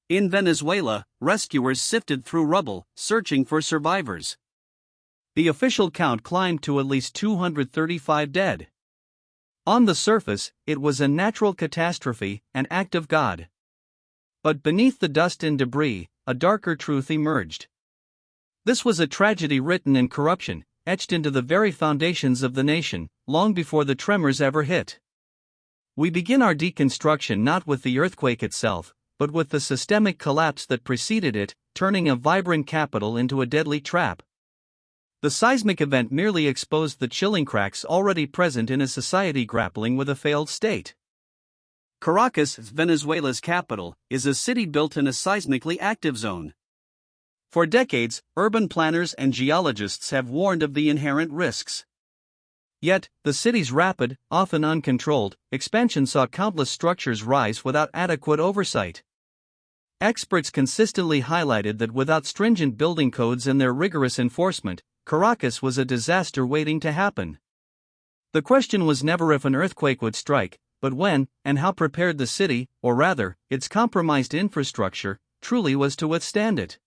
In Venezuela, rescuers sifted through rubble, searching for survivors. The official count climbed to at least 235 dead. On the surface, it was a natural catastrophe, an act of God. But beneath the dust and debris, a darker truth emerged. This was a tragedy written in corruption, etched into the very foundations of the nation, long before the tremors ever hit. We begin our deconstruction not with the earthquake itself, but with the systemic collapse that preceded it, turning a vibrant capital into a deadly trap. The seismic event merely exposed the chilling cracks already present in a society grappling with a failed state. Caracas, Venezuela's capital, is a city built in a seismically active zone. For decades, urban planners and geologists have warned of the inherent risks. Yet, the city's rapid, often uncontrolled, expansion saw countless structures rise without adequate oversight. Experts consistently highlighted that without stringent building codes and their rigorous enforcement, Caracas was a disaster waiting to happen. The question was never if an earthquake would strike, but when, and how prepared the city, or rather, its compromised infrastructure, truly was to withstand it.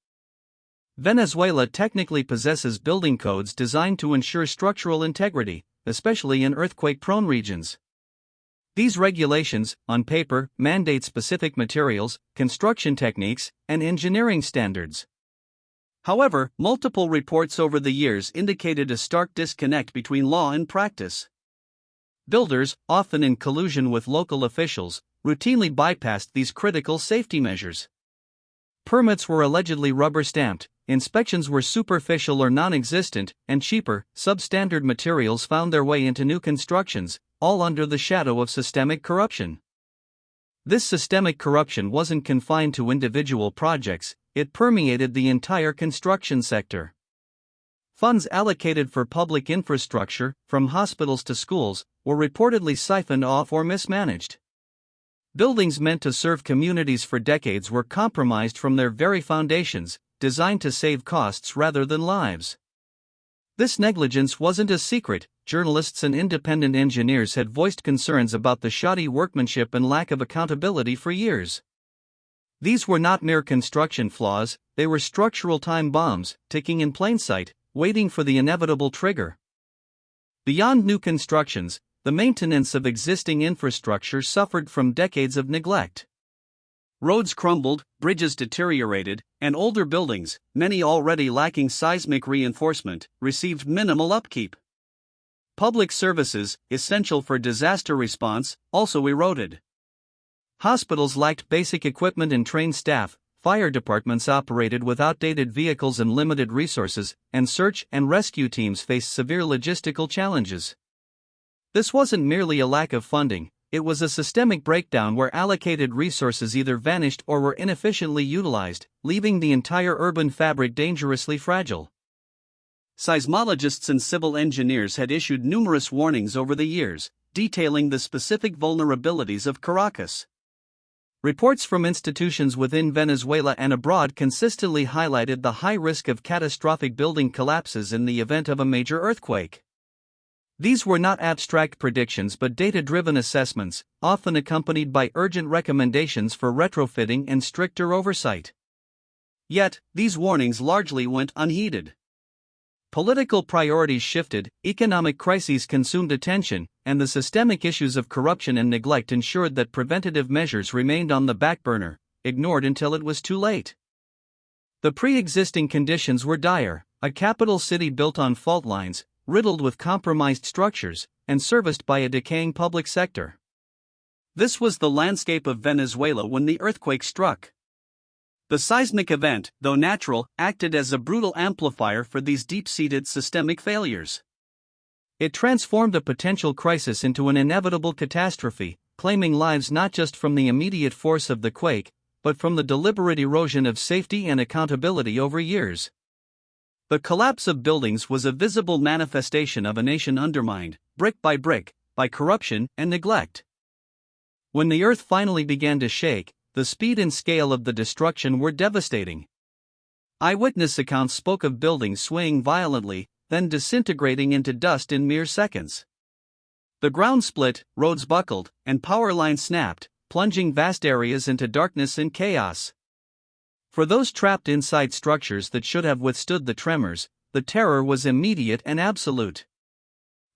Venezuela technically possesses building codes designed to ensure structural integrity, especially in earthquake-prone regions. These regulations, on paper, mandate specific materials, construction techniques, and engineering standards. However, multiple reports over the years indicated a stark disconnect between law and practice. Builders, often in collusion with local officials, routinely bypassed these critical safety measures. Permits were allegedly rubber-stamped, inspections were superficial or non-existent, and cheaper, substandard materials found their way into new constructions, all under the shadow of systemic corruption. This systemic corruption wasn't confined to individual projects, it permeated the entire construction sector. Funds allocated for public infrastructure, from hospitals to schools, were reportedly siphoned off or mismanaged. Buildings meant to serve communities for decades were compromised from their very foundations, designed to save costs rather than lives. This negligence wasn't a secret. Journalists and independent engineers had voiced concerns about the shoddy workmanship and lack of accountability for years. These were not mere construction flaws, they were structural time bombs, ticking in plain sight, waiting for the inevitable trigger. Beyond new constructions, the maintenance of existing infrastructure suffered from decades of neglect. Roads crumbled, bridges deteriorated, and older buildings, many already lacking seismic reinforcement, received minimal upkeep. Public services, essential for disaster response, also eroded. Hospitals lacked basic equipment and trained staff, fire departments operated with outdated vehicles and limited resources, and search and rescue teams faced severe logistical challenges. This wasn't merely a lack of funding, it was a systemic breakdown where allocated resources either vanished or were inefficiently utilized, leaving the entire urban fabric dangerously fragile. Seismologists and civil engineers had issued numerous warnings over the years, detailing the specific vulnerabilities of Caracas. Reports from institutions within Venezuela and abroad consistently highlighted the high risk of catastrophic building collapses in the event of a major earthquake. These were not abstract predictions but data-driven assessments, often accompanied by urgent recommendations for retrofitting and stricter oversight. Yet, these warnings largely went unheeded. Political priorities shifted, economic crises consumed attention, and the systemic issues of corruption and neglect ensured that preventative measures remained on the back burner, ignored until it was too late. The pre-existing conditions were dire: a capital city built on fault lines, riddled with compromised structures, and serviced by a decaying public sector. This was the landscape of Venezuela when the earthquake struck. The seismic event, though natural, acted as a brutal amplifier for these deep-seated systemic failures. It transformed a potential crisis into an inevitable catastrophe, claiming lives not just from the immediate force of the quake, but from the deliberate erosion of safety and accountability over years. The collapse of buildings was a visible manifestation of a nation undermined, brick, by corruption and neglect. When the earth finally began to shake, the speed and scale of the destruction were devastating. Eyewitness accounts spoke of buildings swaying violently, then disintegrating into dust in mere seconds. The ground split, roads buckled, and power lines snapped, plunging vast areas into darkness and chaos. For those trapped inside structures that should have withstood the tremors, the terror was immediate and absolute.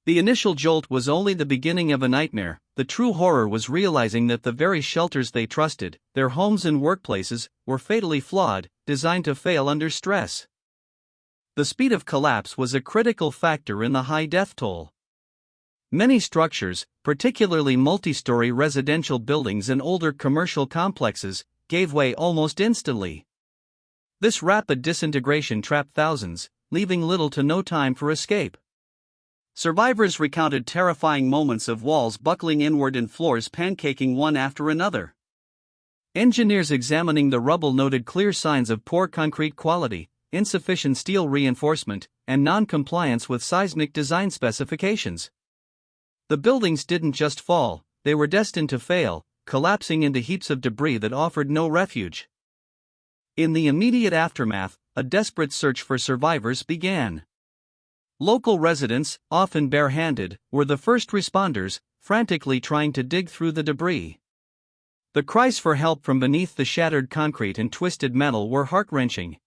The initial jolt was only the beginning of a nightmare. The true horror was realizing that the very shelters they trusted, their homes and workplaces, were fatally flawed, designed to fail under stress. The speed of collapse was a critical factor in the high death toll. Many structures, particularly multi-story residential buildings and older commercial complexes, gave way almost instantly. This rapid disintegration trapped thousands, leaving little to no time for escape. Survivors recounted terrifying moments of walls buckling inward and floors pancaking one after another. Engineers examining the rubble noted clear signs of poor concrete quality, insufficient steel reinforcement, and non-compliance with seismic design specifications. The buildings didn't just fall, they were destined to fail, collapsing into heaps of debris that offered no refuge. In the immediate aftermath, a desperate search for survivors began. Local residents, often barehanded, were the first responders, frantically trying to dig through the debris. The cries for help from beneath the shattered concrete and twisted metal were heart-wrenching.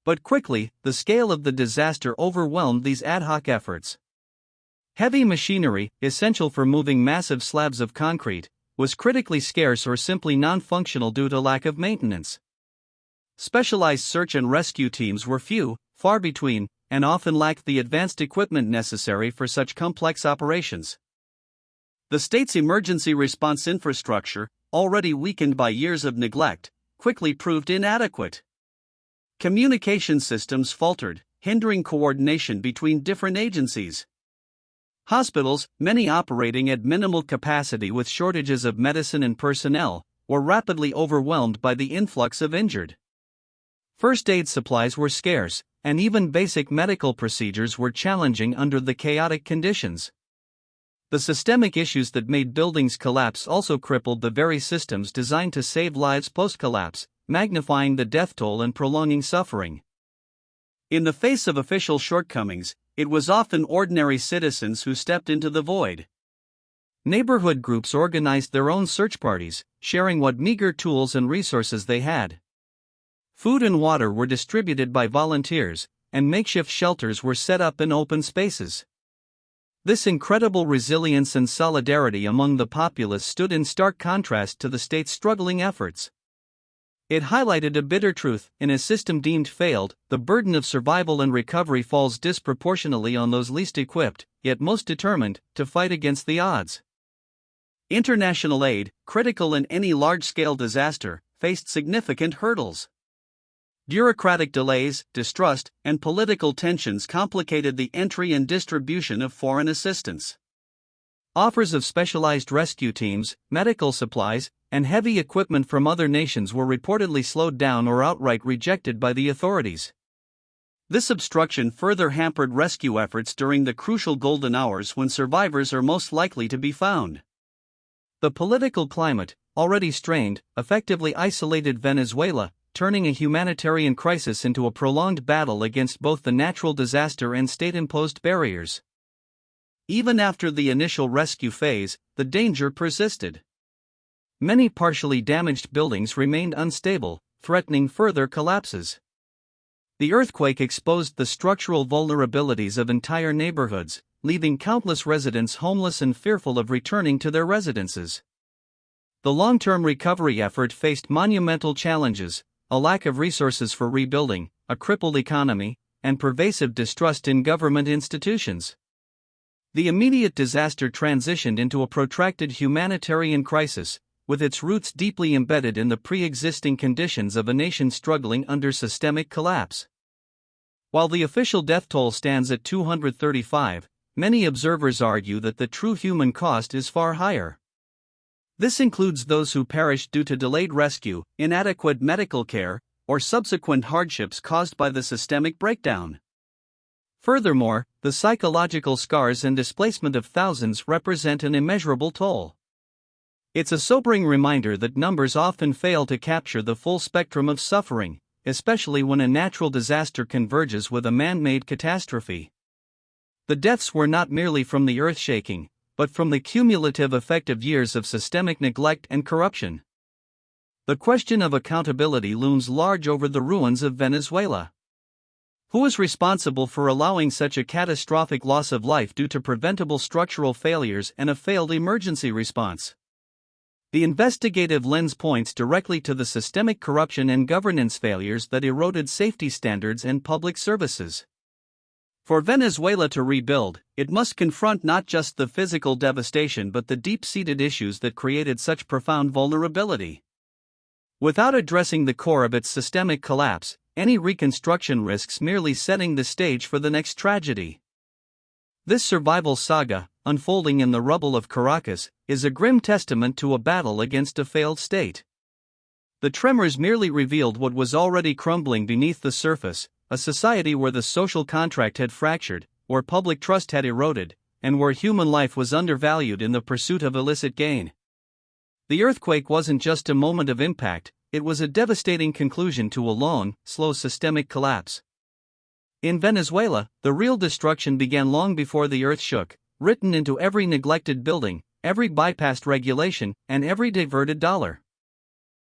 But quickly, the scale of the disaster overwhelmed these ad hoc efforts. Heavy machinery, essential for moving massive slabs of concrete, was critically scarce or simply non-functional due to lack of maintenance. Specialized search and rescue teams were few, far between, and often lacked the advanced equipment necessary for such complex operations. The state's emergency response infrastructure, already weakened by years of neglect, quickly proved inadequate. Communication systems faltered, hindering coordination between different agencies. Hospitals, many operating at minimal capacity with shortages of medicine and personnel, were rapidly overwhelmed by the influx of injured. First aid supplies were scarce, and even basic medical procedures were challenging under the chaotic conditions. The systemic issues that made buildings collapse also crippled the very systems designed to save lives post-collapse, magnifying the death toll and prolonging suffering. In the face of official shortcomings, it was often ordinary citizens who stepped into the void. Neighborhood groups organized their own search parties, sharing what meager tools and resources they had. Food and water were distributed by volunteers, and makeshift shelters were set up in open spaces. This incredible resilience and solidarity among the populace stood in stark contrast to the state's struggling efforts. It highlighted a bitter truth: in a system deemed failed, the burden of survival and recovery falls disproportionately on those least equipped, yet most determined, to fight against the odds. International aid, critical in any large-scale disaster, faced significant hurdles. Bureaucratic delays, distrust, and political tensions complicated the entry and distribution of foreign assistance. Offers of specialized rescue teams, medical supplies, and heavy equipment from other nations were reportedly slowed down or outright rejected by the authorities. This obstruction further hampered rescue efforts during the crucial golden hours when survivors are most likely to be found. The political climate, already strained, effectively isolated Venezuela, turning a humanitarian crisis into a prolonged battle against both the natural disaster and state-imposed barriers. Even after the initial rescue phase, the danger persisted. Many partially damaged buildings remained unstable, threatening further collapses. The earthquake exposed the structural vulnerabilities of entire neighborhoods, leaving countless residents homeless and fearful of returning to their residences. The long-term recovery effort faced monumental challenges: a lack of resources for rebuilding, a crippled economy, and pervasive distrust in government institutions. The immediate disaster transitioned into a protracted humanitarian crisis, with its roots deeply embedded in the pre-existing conditions of a nation struggling under systemic collapse. While the official death toll stands at 235, many observers argue that the true human cost is far higher. This includes those who perished due to delayed rescue, inadequate medical care, or subsequent hardships caused by the systemic breakdown. Furthermore, the psychological scars and displacement of thousands represent an immeasurable toll. It's a sobering reminder that numbers often fail to capture the full spectrum of suffering, especially when a natural disaster converges with a man-made catastrophe. The deaths were not merely from the earth-shaking, but from the cumulative effect of years of systemic neglect and corruption. The question of accountability looms large over the ruins of Venezuela. Who is responsible for allowing such a catastrophic loss of life due to preventable structural failures and a failed emergency response? The investigative lens points directly to the systemic corruption and governance failures that eroded safety standards and public services. For Venezuela to rebuild, it must confront not just the physical devastation but the deep-seated issues that created such profound vulnerability. Without addressing the core of its systemic collapse, any reconstruction risks merely setting the stage for the next tragedy. This survival saga, unfolding in the rubble of Caracas, is a grim testament to a battle against a failed state. The Tremors merely revealed what was already crumbling beneath the surface, a society where the social contract had fractured, where public trust had eroded, and where human life was undervalued in the pursuit of illicit gain. The earthquake wasn't just a moment of impact, it was a devastating conclusion to a long, slow systemic collapse. In Venezuela, the real destruction began long before the earth shook, written into every neglected building, every bypassed regulation, and every diverted dollar.